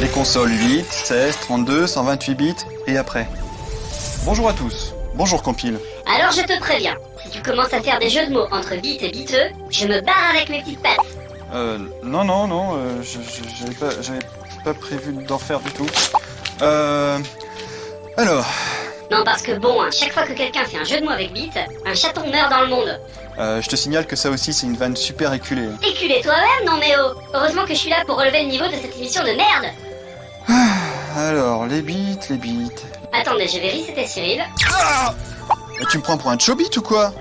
Les consoles 8, 16, 32, 128 bits, et après. Bonjour à tous. Bonjour Compile. Alors je te préviens, si tu commences à faire des jeux de mots entre bits et biteux, je me barre avec mes petites pattes. Non, j'avais pas prévu d'en faire du tout. Alors... Non, parce que bon, chaque fois que quelqu'un fait un jeu de mots avec bits, un chaton meurt dans le monde. Je te signale que ça aussi c'est une vanne super éculée. Éculé toi-même, non mais oh. Heureusement que je suis là pour relever le niveau de cette émission de merde. Alors, les bits... Attendez, je vérifie, c'était Cyril. Ah, et tu me prends pour un chobit ou quoi?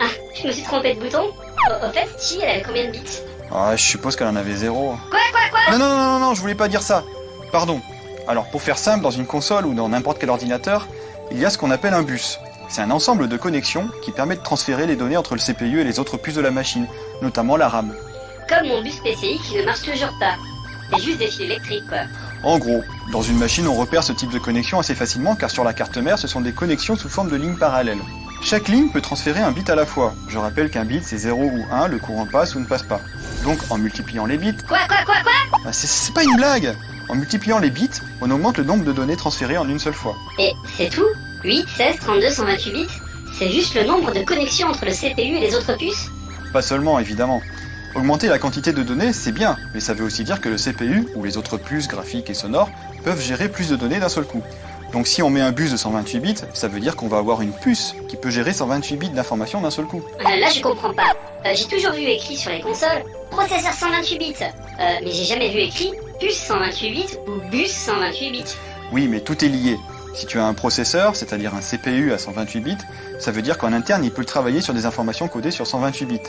Ah, je me suis trompé de bouton. Au fait, Chi, elle avait combien de bits? Ah, je suppose qu'elle en avait 0. Quoi? Non, je voulais pas dire ça. Pardon. Alors, pour faire simple, dans une console ou dans n'importe quel ordinateur, il y a ce qu'on appelle un bus. C'est un ensemble de connexions qui permet de transférer les données entre le CPU et les autres puces de la machine, notamment la RAM. Comme mon bus PCI qui ne marche toujours pas. C'est juste des fils électriques, quoi. En gros, dans une machine, on repère ce type de connexion assez facilement car sur la carte mère, ce sont des connexions sous forme de lignes parallèles. Chaque ligne peut transférer un bit à la fois. Je rappelle qu'un bit c'est 0 ou 1, le courant passe ou ne passe pas. Donc en multipliant les bits... Quoi c'est pas une blague! En multipliant les bits, on augmente le nombre de données transférées en une seule fois. Et c'est tout? 8, 16, 32, 128 bits? C'est juste le nombre de connexions entre le CPU et les autres puces? Pas seulement, évidemment. Augmenter la quantité de données, c'est bien, mais ça veut aussi dire que le CPU, ou les autres puces graphiques et sonores, peuvent gérer plus de données d'un seul coup. Donc si on met un bus de 128 bits, ça veut dire qu'on va avoir une puce qui peut gérer 128 bits d'informations d'un seul coup. Là je comprends pas. J'ai toujours vu écrit sur les consoles processeur 128 bits, mais j'ai jamais vu écrit puce 128 bits ou bus 128 bits. Oui, mais tout est lié. Si tu as un processeur, c'est-à-dire un CPU à 128 bits, ça veut dire qu'en interne il peut travailler sur des informations codées sur 128 bits.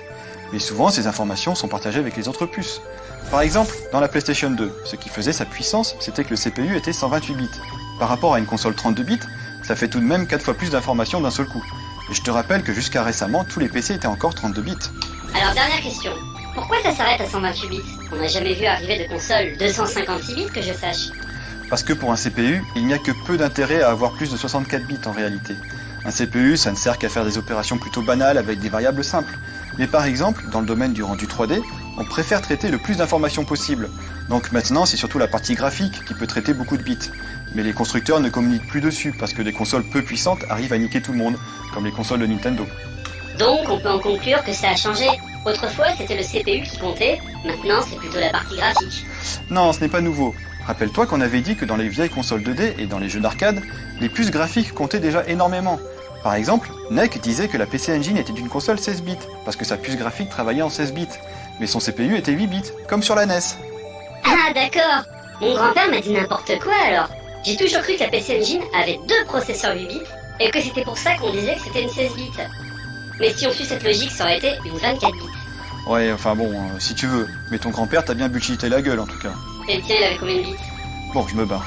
Mais souvent ces informations sont partagées avec les autres puces. Par exemple, dans la PlayStation 2, ce qui faisait sa puissance, c'était que le CPU était 128 bits. Par rapport à une console 32 bits, ça fait tout de même 4 fois plus d'informations d'un seul coup. Et je te rappelle que jusqu'à récemment, tous les PC étaient encore 32 bits. Alors dernière question, pourquoi ça s'arrête à 128 bits? On n'a jamais vu arriver de console 256 bits que je sache. Parce que pour un CPU, il n'y a que peu d'intérêt à avoir plus de 64 bits en réalité. Un CPU, ça ne sert qu'à faire des opérations plutôt banales avec des variables simples. Mais par exemple, dans le domaine du rendu 3D, on préfère traiter le plus d'informations possible. Donc maintenant, c'est surtout la partie graphique qui peut traiter beaucoup de bits. Mais les constructeurs ne communiquent plus dessus parce que des consoles peu puissantes arrivent à niquer tout le monde, comme les consoles de Nintendo. Donc on peut en conclure que ça a changé. Autrefois c'était le CPU qui comptait, maintenant c'est plutôt la partie graphique. Non, ce n'est pas nouveau. Rappelle-toi qu'on avait dit que dans les vieilles consoles 2D et dans les jeux d'arcade, les puces graphiques comptaient déjà énormément. Par exemple, NEC disait que la PC Engine était une console 16 bits, parce que sa puce graphique travaillait en 16 bits, mais son CPU était 8 bits, comme sur la NES. Ah d'accord. Mon grand-père m'a dit n'importe quoi alors. J'ai toujours cru que la PC Engine avait 2 processeurs 8 bits, et que c'était pour ça qu'on disait que c'était une 16 bits. Mais si on suit cette logique, ça aurait été une 24 bits. Ouais, enfin bon, si tu veux, mais ton grand-père t'a bien bullshité la gueule en tout cas. Et le tien il avait combien de bits? Bon, je me barre.